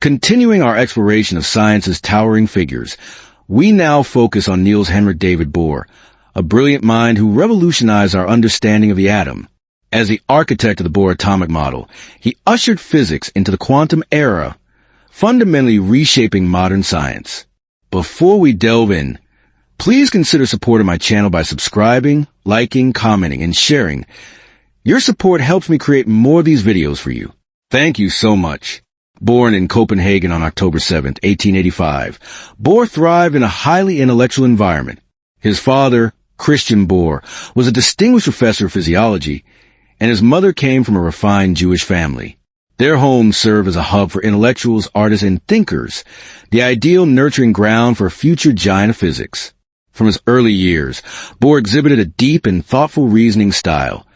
Continuing our exploration of science's towering figures, we now focus on Niels David Bohr, a brilliant mind who revolutionized our understanding of the atom. As the architect of the Bohr atomic model, he ushered physics into the quantum era, fundamentally reshaping modern science. Before we delve in, please consider supporting my channel by subscribing, liking, commenting, and sharing. Your support helps me create more of these videos for you. Thank you so much. Born in Copenhagen on October 7, 1885, Bohr thrived in a highly intellectual environment. His father, Christian Bohr, was a distinguished professor of physiology, and his mother came from a refined Jewish family. Their home served as a hub for intellectuals, artists, and thinkers, the ideal nurturing ground for a future giant of physics. From his early years, Bohr exhibited a deep and thoughtful reasoning style,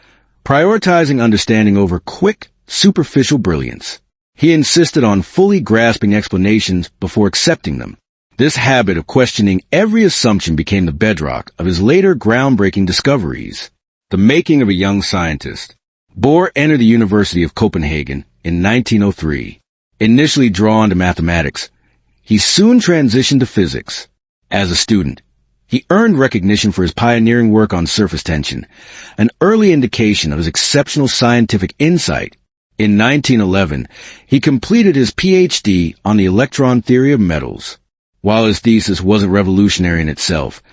prioritizing understanding over quick, superficial brilliance. He insisted on fully grasping explanations before accepting them. This habit of questioning every assumption became the bedrock of his later groundbreaking discoveries. The making of a young scientist. Bohr entered the University of Copenhagen in 1903. Initially drawn to mathematics, he soon transitioned to physics. As a student, he earned recognition for his pioneering work on surface tension, an early indication of his exceptional scientific insight. In 1911, he completed his Ph.D. on the electron theory of metals. While his thesis wasn't revolutionary in itself,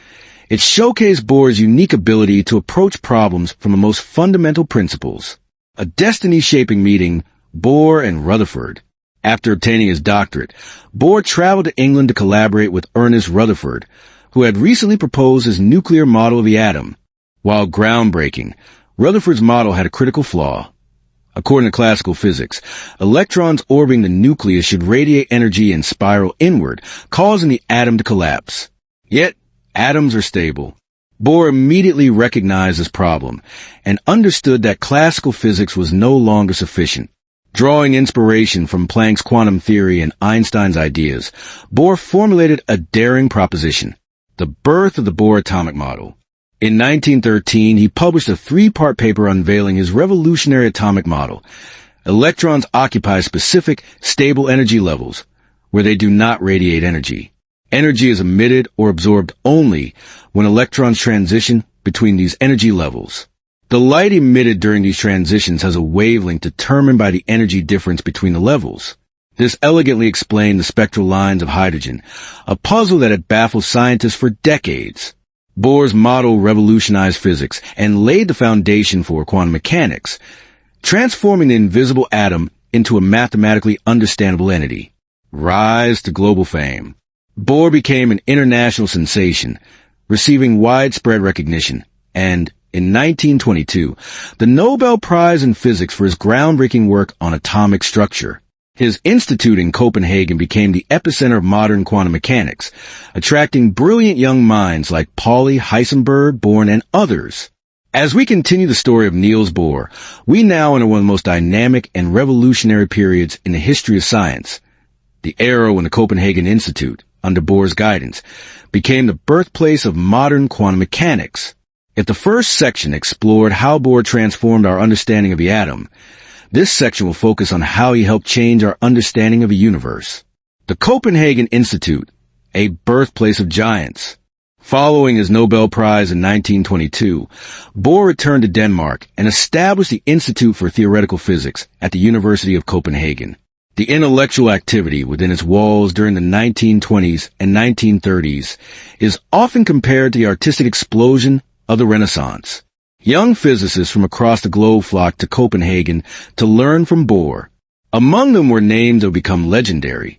it showcased Bohr's unique ability to approach problems from the most fundamental principles. A destiny-shaping meeting, Bohr and Rutherford. After obtaining his doctorate, Bohr traveled to England to collaborate with Ernest Rutherford, who had recently proposed his nuclear model of the atom. While groundbreaking, Rutherford's model had a critical flaw. According to classical physics, electrons orbiting the nucleus should radiate energy and spiral inward, causing the atom to collapse. Yet, atoms are stable. Bohr immediately recognized this problem and understood that classical physics was no longer sufficient. Drawing inspiration from Planck's quantum theory and Einstein's ideas, Bohr formulated a daring proposition, the birth of the Bohr atomic model. In 1913, he published a 3-part paper unveiling his revolutionary atomic model. Electrons occupy specific, stable energy levels, where they do not radiate energy. Energy is emitted or absorbed only when electrons transition between these energy levels. The light emitted during these transitions has a wavelength determined by the energy difference between the levels. This elegantly explained the spectral lines of hydrogen, a puzzle that had baffled scientists for decades. Bohr's model revolutionized physics and laid the foundation for quantum mechanics, transforming the invisible atom into a mathematically understandable entity. Rise to global fame. Bohr became an international sensation, receiving widespread recognition, and, in 1922, the Nobel Prize in Physics for his groundbreaking work on atomic structure. His institute in Copenhagen became the epicenter of modern quantum mechanics, attracting brilliant young minds like Pauli, Heisenberg, Born, and others. As we continue the story of Niels Bohr, we now enter one of the most dynamic and revolutionary periods in the history of science. The era when the Copenhagen Institute, under Bohr's guidance, became the birthplace of modern quantum mechanics. If the first section explored how Bohr transformed our understanding of the atom, this section will focus on how he helped change our understanding of the universe. The Copenhagen Institute, a birthplace of giants. Following his Nobel Prize in 1922, Bohr returned to Denmark and established the Institute for Theoretical Physics at the University of Copenhagen. The intellectual activity within its walls during the 1920s and 1930s is often compared to the artistic explosion of the Renaissance. Young physicists from across the globe flocked to Copenhagen to learn from Bohr. Among them were names that would become legendary.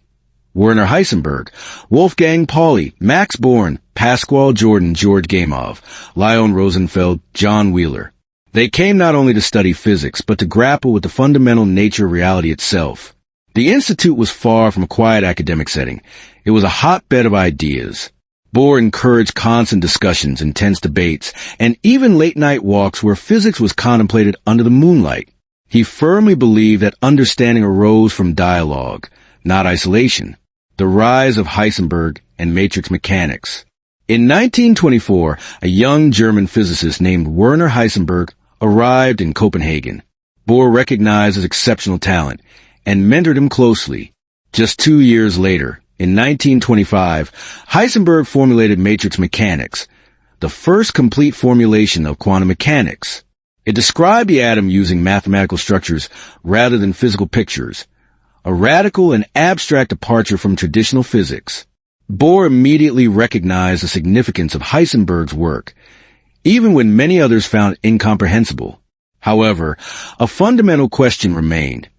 Werner Heisenberg, Wolfgang Pauli, Max Born, Pascual Jordan, George Gamow, Leon Rosenfeld, John Wheeler. They came not only to study physics, but to grapple with the fundamental nature of reality itself. The Institute was far from a quiet academic setting. It was a hotbed of ideas. Bohr encouraged constant discussions, intense debates, and even late-night walks where physics was contemplated under the moonlight. He firmly believed that understanding arose from dialogue, not isolation. The rise of Heisenberg and matrix mechanics. In 1924, a young German physicist named Werner Heisenberg arrived in Copenhagen. Bohr recognized his exceptional talent and mentored him closely. Just 2 years later, in 1925, Heisenberg formulated matrix mechanics, the first complete formulation of quantum mechanics. It described the atom using mathematical structures rather than physical pictures, a radical and abstract departure from traditional physics. Bohr immediately recognized the significance of Heisenberg's work, even when many others found it incomprehensible. However, a fundamental question remained.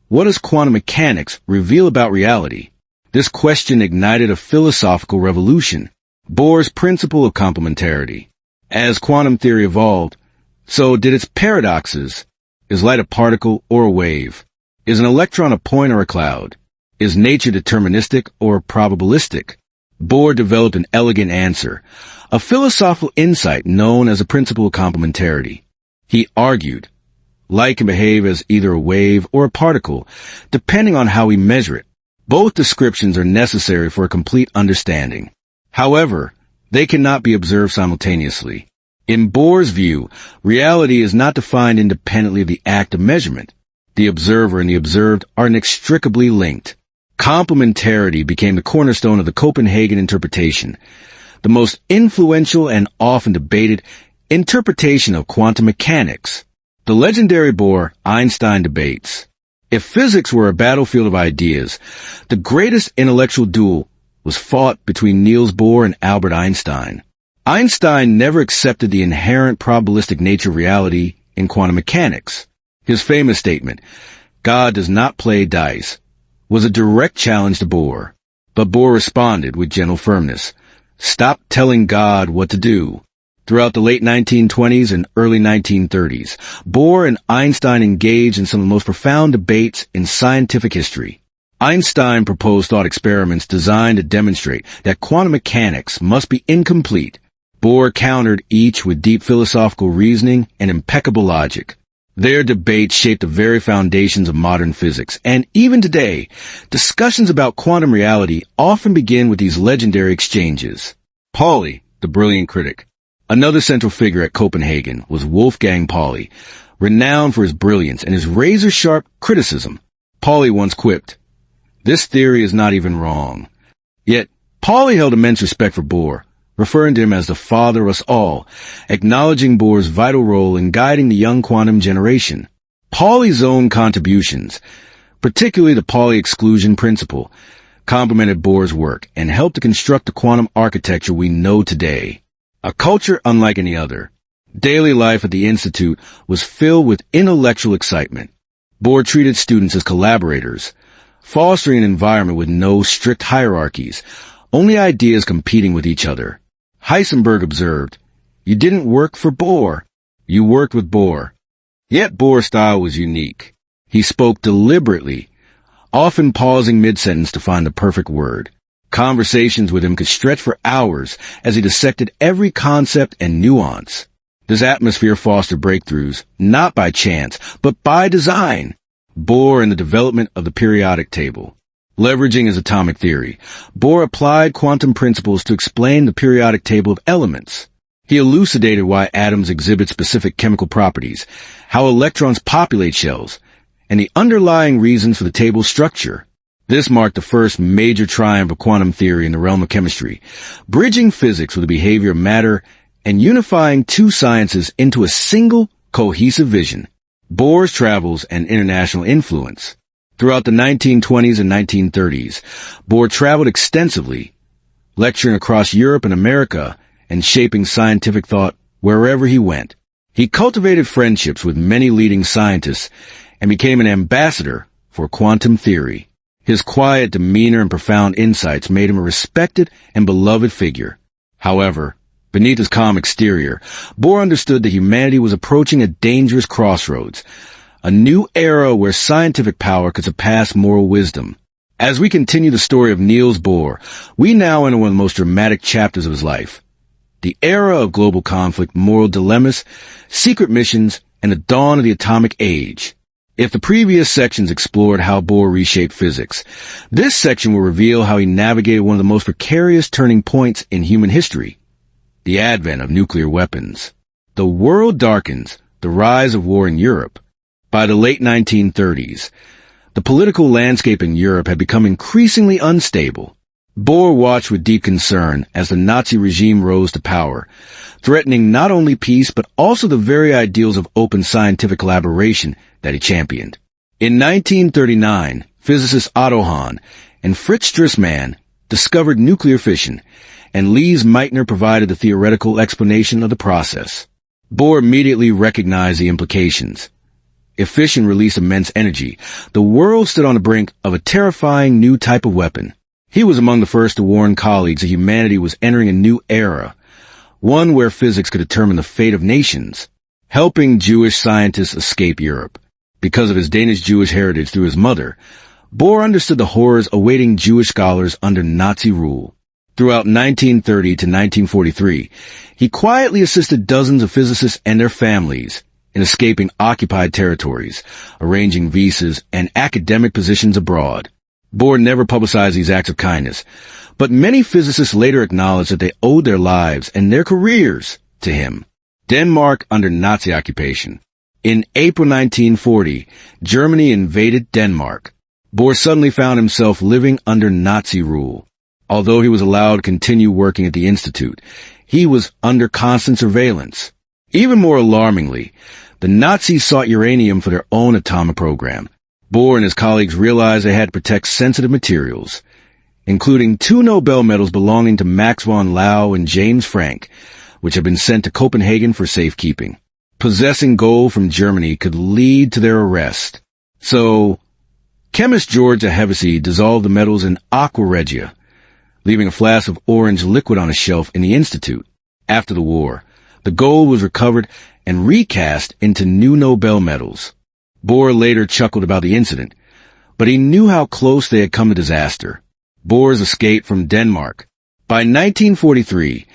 What does quantum mechanics reveal about reality? This question ignited a philosophical revolution, Bohr's principle of complementarity. As quantum theory evolved, so did its paradoxes. Is light a particle or a wave? Is an electron a point or a cloud? Is nature deterministic or probabilistic? Bohr developed an elegant answer, a philosophical insight known as the principle of complementarity. He argued, light can behave as either a wave or a particle, depending on how we measure it. Both descriptions are necessary for a complete understanding. However, they cannot be observed simultaneously. In Bohr's view, reality is not defined independently of the act of measurement. The observer and the observed are inextricably linked. Complementarity became the cornerstone of the Copenhagen interpretation, the most influential and often debated interpretation of quantum mechanics. The legendary Bohr-Einstein debates. If physics were a battlefield of ideas, the greatest intellectual duel was fought between Niels Bohr and Albert Einstein. Einstein never accepted the inherent probabilistic nature of reality in quantum mechanics. His famous statement, "God does not play dice," was a direct challenge to Bohr. But Bohr responded with gentle firmness, "Stop telling God what to do." Throughout the late 1920s and early 1930s, Bohr and Einstein engaged in some of the most profound debates in scientific history. Einstein proposed thought experiments designed to demonstrate that quantum mechanics must be incomplete. Bohr countered each with deep philosophical reasoning and impeccable logic. Their debates shaped the very foundations of modern physics, and even today, discussions about quantum reality often begin with these legendary exchanges. Pauli, the brilliant critic. Another central figure at Copenhagen was Wolfgang Pauli, renowned for his brilliance and his razor-sharp criticism. Pauli once quipped, "This theory is not even wrong." Yet, Pauli held immense respect for Bohr, referring to him as the father of us all, acknowledging Bohr's vital role in guiding the young quantum generation. Pauli's own contributions, particularly the Pauli exclusion principle, complemented Bohr's work and helped to construct the quantum architecture we know today. A culture unlike any other. Daily life at the Institute was filled with intellectual excitement. Bohr treated students as collaborators, fostering an environment with no strict hierarchies, only ideas competing with each other. Heisenberg observed, "You didn't work for Bohr, you worked with Bohr." Yet Bohr's style was unique. He spoke deliberately, often pausing mid-sentence to find the perfect word. Conversations with him could stretch for hours as he dissected every concept and nuance. This atmosphere fostered breakthroughs, not by chance, but by design. Bohr and the development of the periodic table. Leveraging his atomic theory, Bohr applied quantum principles to explain the periodic table of elements. He elucidated why atoms exhibit specific chemical properties, how electrons populate shells, and the underlying reasons for the table's structure. This marked the first major triumph of quantum theory in the realm of chemistry, bridging physics with the behavior of matter and unifying two sciences into a single, cohesive vision. Bohr's travels and international influence. Throughout the 1920s and 1930s, Bohr traveled extensively, lecturing across Europe and America and shaping scientific thought wherever he went. He cultivated friendships with many leading scientists and became an ambassador for quantum theory. His quiet demeanor and profound insights made him a respected and beloved figure. However, beneath his calm exterior, Bohr understood that humanity was approaching a dangerous crossroads, a new era where scientific power could surpass moral wisdom. As we continue the story of Niels Bohr, we now enter one of the most dramatic chapters of his life. The era of global conflict, moral dilemmas, secret missions, and the dawn of the atomic age. If the previous sections explored how Bohr reshaped physics, this section will reveal how he navigated one of the most precarious turning points in human history, the advent of nuclear weapons. The world darkens, the rise of war in Europe. By the late 1930s, The political landscape in Europe had become increasingly unstable. Bohr watched with deep concern as the Nazi regime rose to power, threatening not only peace but also the very ideals of open scientific collaboration that he championed. In 1939, physicists Otto Hahn and Fritz Strassmann discovered nuclear fission, and Lise Meitner provided the theoretical explanation of the process. Bohr immediately recognized the implications. If fission released immense energy, the world stood on the brink of a terrifying new type of weapon. He was among the first to warn colleagues that humanity was entering a new era, one where physics could determine the fate of nations, helping Jewish scientists escape Europe. Because of his Danish-Jewish heritage through his mother, Bohr understood the horrors awaiting Jewish scholars under Nazi rule. Throughout 1930 to 1943, he quietly assisted dozens of physicists and their families in escaping occupied territories, arranging visas, and academic positions abroad. Bohr never publicized these acts of kindness, but many physicists later acknowledged that they owed their lives and their careers to him. Denmark under Nazi occupation. In April 1940, Germany invaded Denmark. Bohr suddenly found himself living under Nazi rule. Although he was allowed to continue working at the Institute, he was under constant surveillance. Even more alarmingly, the Nazis sought uranium for their own atomic program. Bohr and his colleagues realized they had to protect sensitive materials, including 2 Nobel medals belonging to Max von Laue and James Franck, which had been sent to Copenhagen for safekeeping. Possessing gold from Germany could lead to their arrest. So, chemist George Hevesy dissolved the metals in aqua regia, leaving a flask of orange liquid on a shelf in the Institute. After the war, the gold was recovered and recast into new Nobel medals. Bohr later chuckled about the incident, but he knew how close they had come to disaster. Bohr's escape from Denmark. By 1943,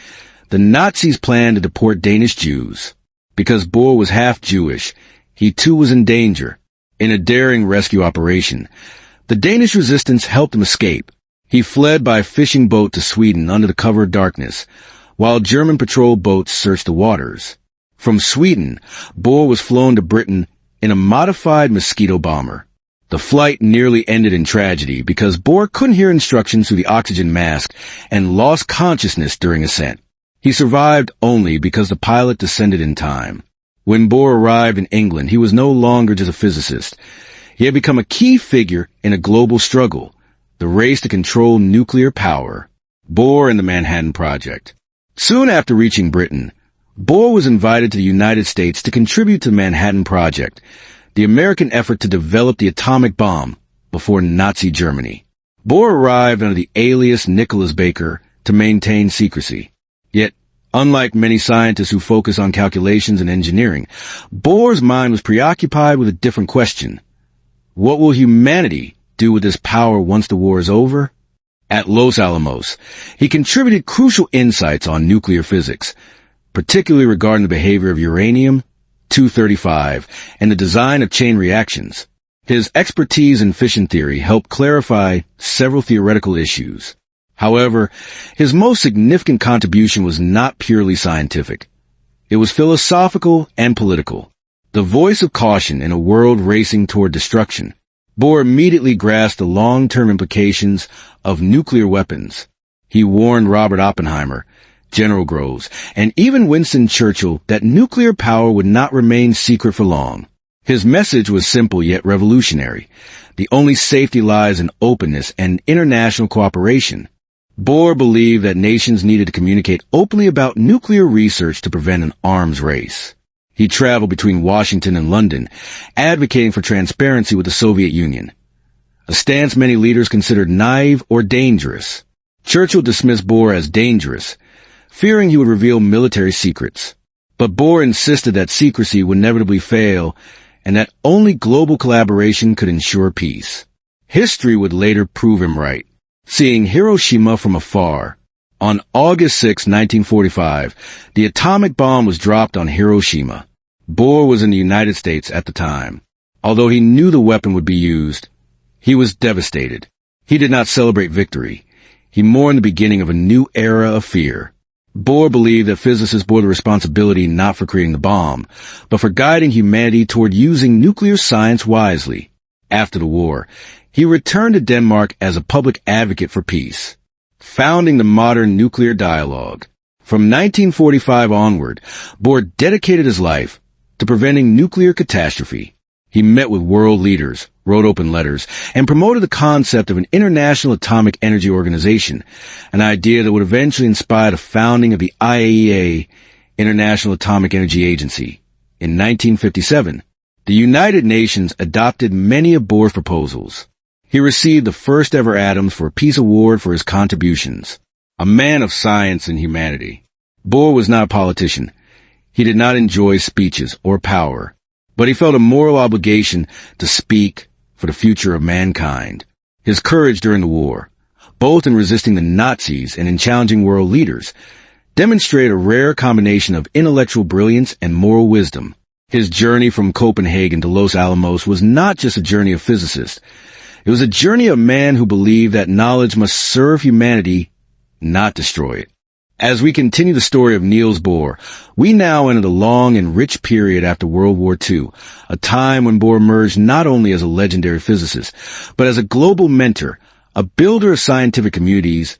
the Nazis planned to deport Danish Jews. Because Bohr was half Jewish, he too was in danger. In a daring rescue operation, the Danish resistance helped him escape. He fled by fishing boat to Sweden under the cover of darkness, while German patrol boats searched the waters. From Sweden, Bohr was flown to Britain in a modified Mosquito bomber. The flight nearly ended in tragedy because Bohr couldn't hear instructions through the oxygen mask and lost consciousness during ascent. He survived only because the pilot descended in time. When Bohr arrived in England, he was no longer just a physicist. He had become a key figure in a global struggle, the race to control nuclear power. Bohr and the Manhattan Project. Soon after reaching Britain, Bohr was invited to the United States to contribute to the Manhattan Project, the American effort to develop the atomic bomb before Nazi Germany. Bohr arrived under the alias Nicholas Baker to maintain secrecy. Yet, unlike many scientists who focus on calculations and engineering, Bohr's mind was preoccupied with a different question. What will humanity do with this power once the war is over? At Los Alamos, he contributed crucial insights on nuclear physics, particularly regarding the behavior of uranium-235 and the design of chain reactions. His expertise in fission theory helped clarify several theoretical issues. However, his most significant contribution was not purely scientific. It was philosophical and political. The voice of caution in a world racing toward destruction. Bohr immediately grasped the long-term implications of nuclear weapons. He warned Robert Oppenheimer, General Groves, and even Winston Churchill that nuclear power would not remain secret for long. His message was simple yet revolutionary. The only safety lies in openness and international cooperation. Bohr believed that nations needed to communicate openly about nuclear research to prevent an arms race. He traveled between Washington and London, advocating for transparency with the Soviet Union, a stance many leaders considered naive or dangerous. Churchill dismissed Bohr as dangerous, fearing he would reveal military secrets. But Bohr insisted that secrecy would inevitably fail and that only global collaboration could ensure peace. History would later prove him right. Seeing Hiroshima from afar. On August 6, 1945, the atomic bomb was dropped on Hiroshima. Bohr was in the United States at the time. Although he knew the weapon would be used, he was devastated. He did not celebrate victory. He mourned the beginning of a new era of fear. Bohr believed that physicists bore the responsibility not for creating the bomb, but for guiding humanity toward using nuclear science wisely. After the war, he returned to Denmark as a public advocate for peace, founding the modern nuclear dialogue. From 1945 onward, Bohr dedicated his life to preventing nuclear catastrophe. He met with world leaders, wrote open letters, and promoted the concept of an International Atomic Energy Organization, an idea that would eventually inspire the founding of the IAEA, International Atomic Energy Agency. In 1957, the United Nations adopted many of Bohr's proposals. He received the first ever Atoms for a Peace Award for his contributions. A man of science and humanity, Bohr was not a politician. He did not enjoy speeches or power, but he felt a moral obligation to speak for the future of mankind. His courage during the war, both in resisting the Nazis and in challenging world leaders, demonstrated a rare combination of intellectual brilliance and moral wisdom. His journey from Copenhagen to Los Alamos was not just a journey of physicists. It was a journey of a man who believed that knowledge must serve humanity, not destroy it. As we continue the story of Niels Bohr, we now enter the long and rich period after World War II, a time when Bohr emerged not only as a legendary physicist, but as a global mentor, a builder of scientific communities,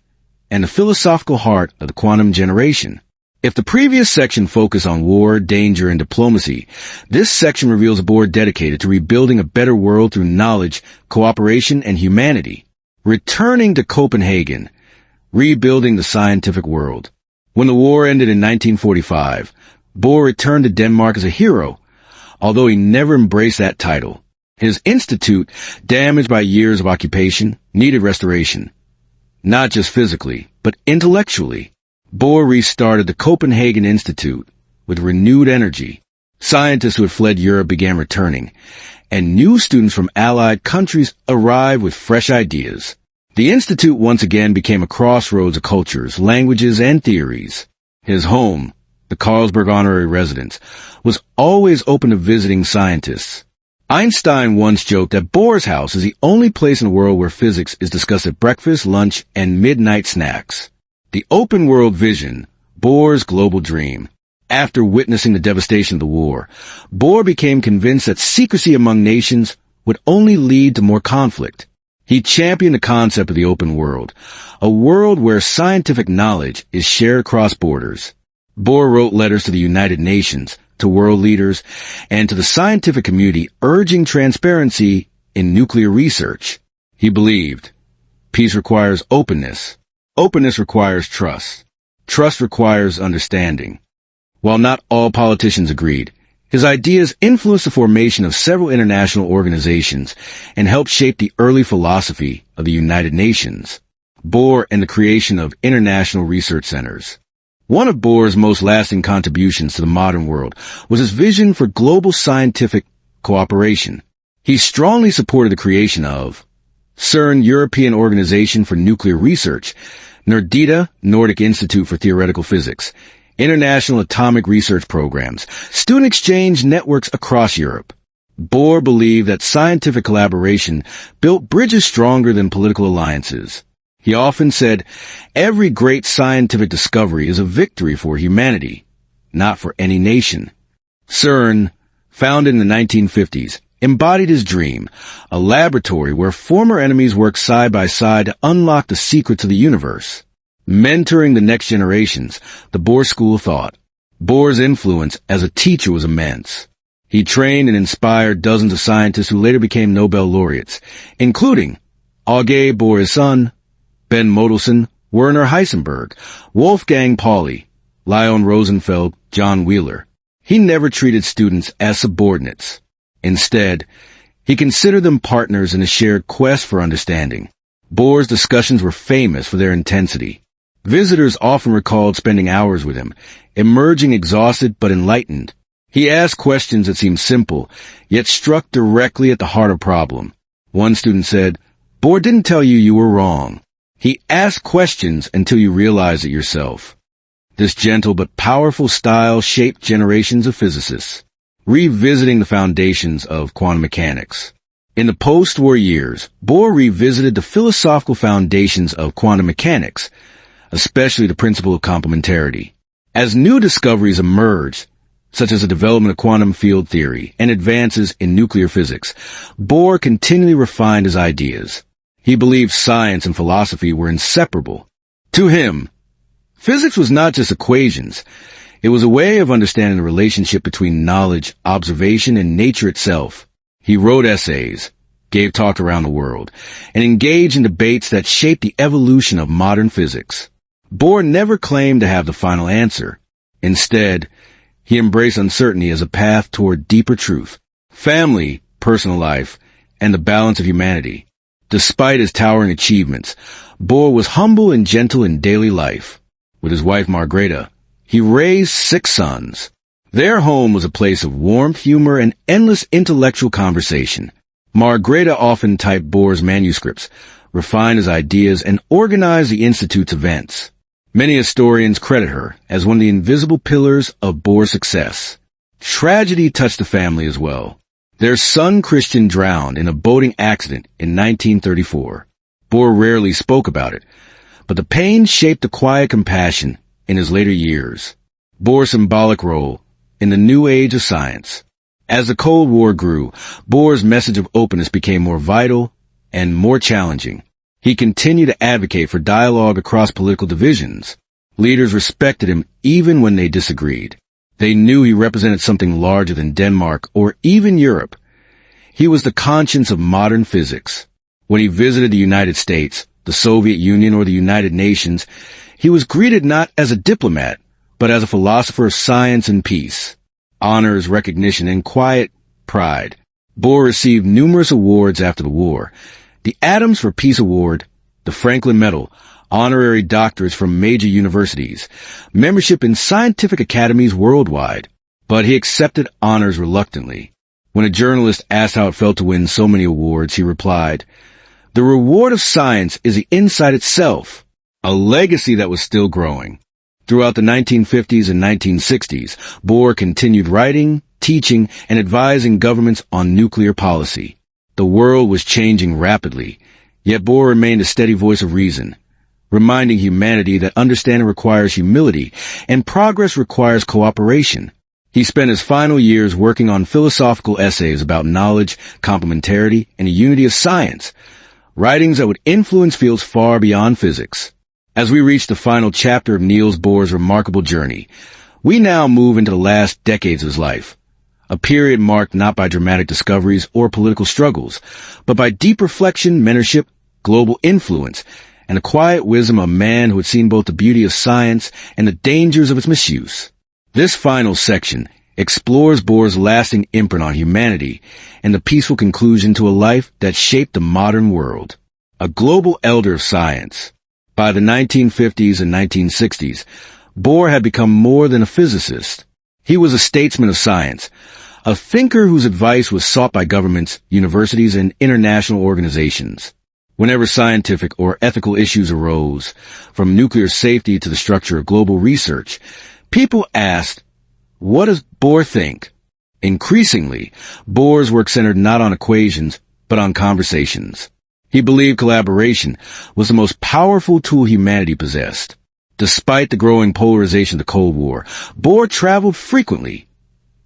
and the philosophical heart of the quantum generation. If the previous section focused on war, danger, and diplomacy, this section reveals a Bohr dedicated to rebuilding a better world through knowledge, cooperation, and humanity. Returning to Copenhagen, rebuilding the scientific world. When the war ended in 1945, Bohr returned to Denmark as a hero, although he never embraced that title. His institute, damaged by years of occupation, needed restoration. Not just physically, but intellectually. Bohr restarted the Copenhagen Institute with renewed energy. Scientists who had fled Europe began returning, and new students from allied countries arrived with fresh ideas. The Institute once again became a crossroads of cultures, languages, and theories. His home, the Carlsberg Honorary Residence, was always open to visiting scientists. Einstein once joked that Bohr's house is the only place in the world where physics is discussed at breakfast, lunch, and midnight snacks. The open world vision, Bohr's global dream. After witnessing the devastation of the war, Bohr became convinced that secrecy among nations would only lead to more conflict. He championed the concept of the open world, a world where scientific knowledge is shared across borders. Bohr wrote letters to the United Nations, to world leaders, and to the scientific community urging transparency in nuclear research. He believed, peace requires openness. Openness requires trust. Trust requires understanding. While not all politicians agreed, his ideas influenced the formation of several international organizations and helped shape the early philosophy of the United Nations. Bohr and the creation of international research centers. One of Bohr's most lasting contributions to the modern world was his vision for global scientific cooperation. He strongly supported the creation of CERN, European Organization for Nuclear Research, NERDITA, Nordic Institute for Theoretical Physics, international atomic research programs, student exchange networks across Europe. Bohr believed that scientific collaboration built bridges stronger than political alliances. He often said, every great scientific discovery is a victory for humanity, not for any nation. CERN, founded in the 1950s, embodied his dream, a laboratory where former enemies work side by side to unlock the secrets of the universe. Mentoring the next generations, the Bohr School thought. Bohr's influence as a teacher was immense. He trained and inspired dozens of scientists who later became Nobel laureates, including Auge Bohr's son, Ben Modelson, Werner Heisenberg, Wolfgang Pauli, Leon Rosenfeld, John Wheeler. He never treated students as subordinates. Instead, he considered them partners in a shared quest for understanding. Bohr's discussions were famous for their intensity. Visitors often recalled spending hours with him, emerging exhausted but enlightened. He asked questions that seemed simple, yet struck directly at the heart of the problem. One student said, Bohr didn't tell you you were wrong. He asked questions until you realized it yourself. This gentle but powerful style shaped generations of physicists, revisiting the foundations of quantum mechanics. In the post-war years, Bohr revisited the philosophical foundations of quantum mechanics, especially the principle of complementarity. As new discoveries emerged, such as the development of quantum field theory and advances in nuclear physics, Bohr continually refined his ideas. He believed science and philosophy were inseparable. To him, physics was not just equations. It was a way of understanding the relationship between knowledge, observation, and nature itself. He wrote essays, gave talks around the world, and engaged in debates that shaped the evolution of modern physics. Bohr never claimed to have the final answer. Instead, he embraced uncertainty as a path toward deeper truth, family, personal life, and the balance of humanity. Despite his towering achievements, Bohr was humble and gentle in daily life. With his wife Margrethe, he raised 6 sons. Their home was a place of warmth, humor, and endless intellectual conversation. Margrethe often typed Bohr's manuscripts, refined his ideas, and organized the Institute's events. Many historians credit her as one of the invisible pillars of Bohr's success. Tragedy touched the family as well. Their son Christian drowned in a boating accident in 1934. Bohr rarely spoke about it, but the pain shaped a quiet compassion in his later years. Bohr's symbolic role in the new age of science. As the Cold War grew, Bohr's message of openness became more vital and more challenging. He continued to advocate for dialogue across political divisions. Leaders respected him even when they disagreed. They knew he represented something larger than Denmark or even Europe. He was the conscience of modern physics. When he visited the United States, the Soviet Union, or the United Nations, he was greeted not as a diplomat, but as a philosopher of science and peace. Honors, recognition, and quiet pride. Bohr received numerous awards after the war. The Atoms for Peace Award, the Franklin Medal, honorary doctorates from major universities, membership in scientific academies worldwide. But he accepted honors reluctantly. When a journalist asked how it felt to win so many awards, he replied, "The reward of science is the insight itself," a legacy that was still growing. Throughout the 1950s and 1960s, Bohr continued writing, teaching, and advising governments on nuclear policy. The world was changing rapidly, yet Bohr remained a steady voice of reason, reminding humanity that understanding requires humility and progress requires cooperation. He spent his final years working on philosophical essays about knowledge, complementarity, and the unity of science, writings that would influence fields far beyond physics. As we reach the final chapter of Niels Bohr's remarkable journey, we now move into the last decades of his life, a period marked not by dramatic discoveries or political struggles, but by deep reflection, mentorship, global influence, and the quiet wisdom of a man who had seen both the beauty of science and the dangers of its misuse. This final section explores Bohr's lasting imprint on humanity and the peaceful conclusion to a life that shaped the modern world. A global elder of science. By the 1950s and 1960s, Bohr had become more than a physicist. He was a statesman of science, a thinker whose advice was sought by governments, universities, and international organizations. Whenever scientific or ethical issues arose, from nuclear safety to the structure of global research, people asked, "What does Bohr think?" Increasingly, Bohr's work centered not on equations, but on conversations. He believed collaboration was the most powerful tool humanity possessed. Despite the growing polarization of the Cold War, Bohr traveled frequently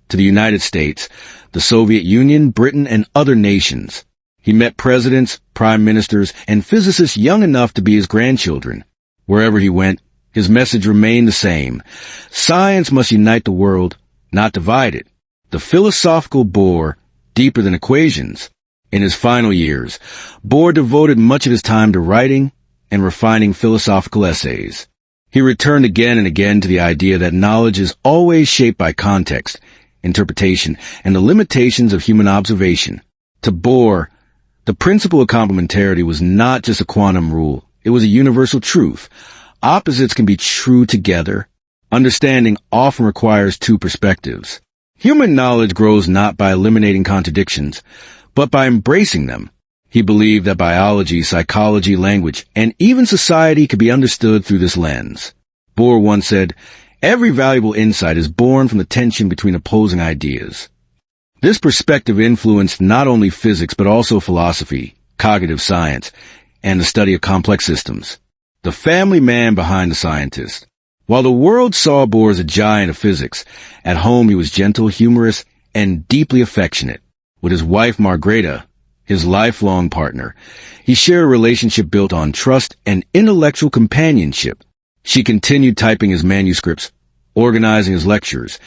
to the United States, the Soviet Union, Britain, and other nations. He met presidents, prime ministers, and physicists young enough to be his grandchildren. Wherever he went, his message remained the same. Science must unite the world, not divide it. The philosophical Bohr, deeper than equations. In his final years, Bohr devoted much of his time to writing and refining philosophical essays. He returned again and again to the idea that knowledge is always shaped by context, interpretation, and the limitations of human observation. To Bohr, the principle of complementarity was not just a quantum rule, it was a universal truth. Opposites can be true together. Understanding often requires two perspectives. Human knowledge grows not by eliminating contradictions, but by embracing them. He believed that biology, psychology, language, and even society could be understood through this lens. Bohr once said, "Every valuable insight is born from the tension between opposing ideas." This perspective influenced not only physics but also philosophy, cognitive science, and the study of complex systems. The family man behind the scientist. While the world saw Bohr as a giant of physics, at home he was gentle, humorous, and deeply affectionate. With his wife Margreta, his lifelong partner, he shared a relationship built on trust and intellectual companionship. She continued typing his manuscripts, organizing his lectures,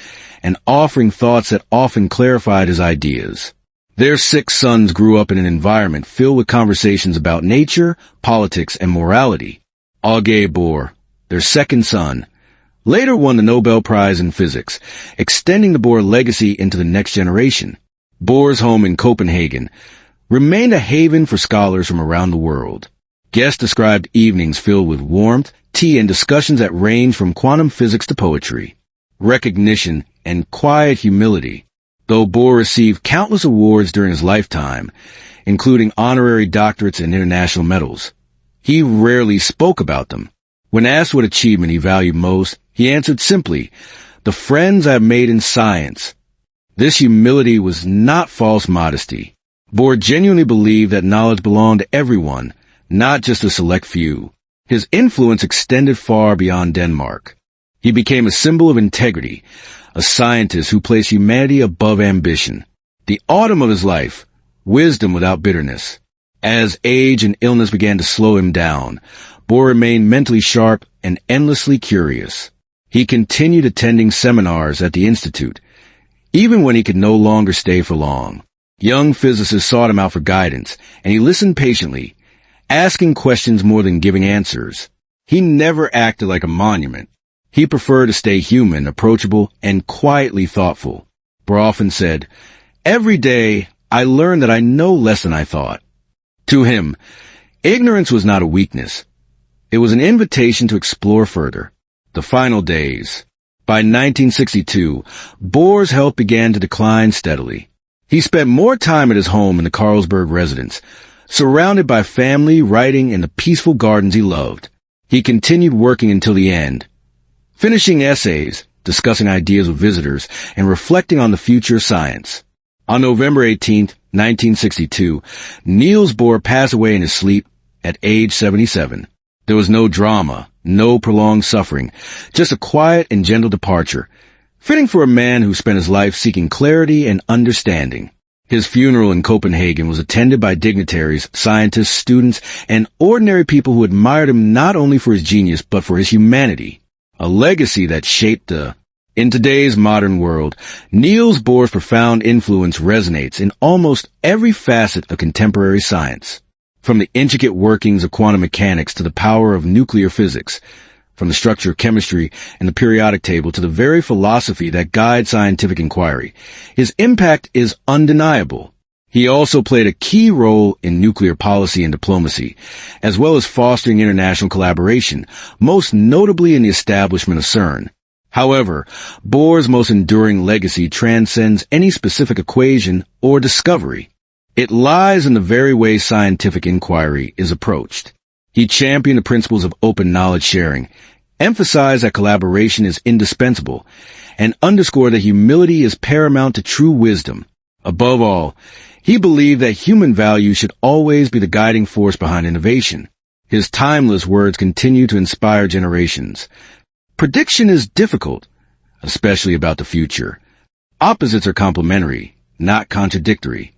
and offering thoughts that often clarified his ideas. Their 6 sons grew up in an environment filled with conversations about nature, politics, and morality. Auge Bohr, their second son, later won the Nobel Prize in Physics, extending the Bohr legacy into the next generation. Bohr's home in Copenhagen remained a haven for scholars from around the world. Guests described evenings filled with warmth, tea, and discussions that ranged from quantum physics to poetry, recognition, and quiet humility. Though Bohr received countless awards during his lifetime, including honorary doctorates and international medals, he rarely spoke about them. When asked what achievement he valued most, he answered simply, "The friends I've made in science." This humility was not false modesty. Bohr genuinely believed that knowledge belonged to everyone, not just a select few. His influence extended far beyond Denmark. He became a symbol of integrity, a scientist who placed humanity above ambition. The autumn of his life, wisdom without bitterness. As age and illness began to slow him down, Bohr remained mentally sharp and endlessly curious. He continued attending seminars at the Institute, even when he could no longer stay for long. Young physicists sought him out for guidance, and he listened patiently, asking questions more than giving answers. He never acted like a monument. He preferred to stay human, approachable, and quietly thoughtful. Bohr often said, "Every day, I learn that I know less than I thought." To him, ignorance was not a weakness. It was an invitation to explore further. The final days. By 1962, Bohr's health began to decline steadily. He spent more time at his home in the Carlsberg residence, surrounded by family, writing, and the peaceful gardens he loved. He continued working until the end, finishing essays, discussing ideas with visitors, and reflecting on the future of science. On November 18, 1962, Niels Bohr passed away in his sleep at age 77. There was no drama, no prolonged suffering, just a quiet and gentle departure, fitting for a man who spent his life seeking clarity and understanding. His funeral in Copenhagen was attended by dignitaries, scientists, students, and ordinary people who admired him not only for his genius but for his humanity, a legacy that shaped In today's modern world, Niels Bohr's profound influence resonates in almost every facet of contemporary science. From the intricate workings of quantum mechanics to the power of nuclear physics, from the structure of chemistry and the periodic table to the very philosophy that guides scientific inquiry, his impact is undeniable. He also played a key role in nuclear policy and diplomacy, as well as fostering international collaboration, most notably in the establishment of CERN. However, Bohr's most enduring legacy transcends any specific equation or discovery. It lies in the very way scientific inquiry is approached. He championed the principles of open knowledge sharing, emphasized that collaboration is indispensable, and underscored that humility is paramount to true wisdom. Above all, he believed that human values should always be the guiding force behind innovation. His timeless words continue to inspire generations. Prediction is difficult, especially about the future. Opposites are complementary, not contradictory.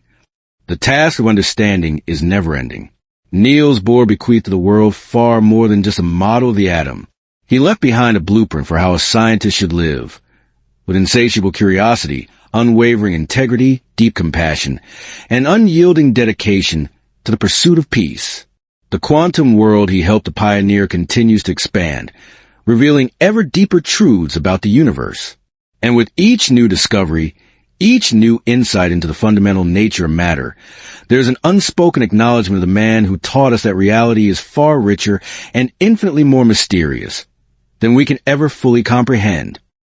The task of understanding is never-ending. Niels Bohr bequeathed to the world far more than just a model of the atom. He left behind a blueprint for how a scientist should live, with insatiable curiosity, unwavering integrity, deep compassion, and unyielding dedication to the pursuit of peace. The quantum world he helped to pioneer continues to expand, revealing ever deeper truths about the universe. And with each new discovery, each new insight into the fundamental nature of matter, there's an unspoken acknowledgement of the man who taught us that reality is far richer and infinitely more mysterious than we can ever fully comprehend.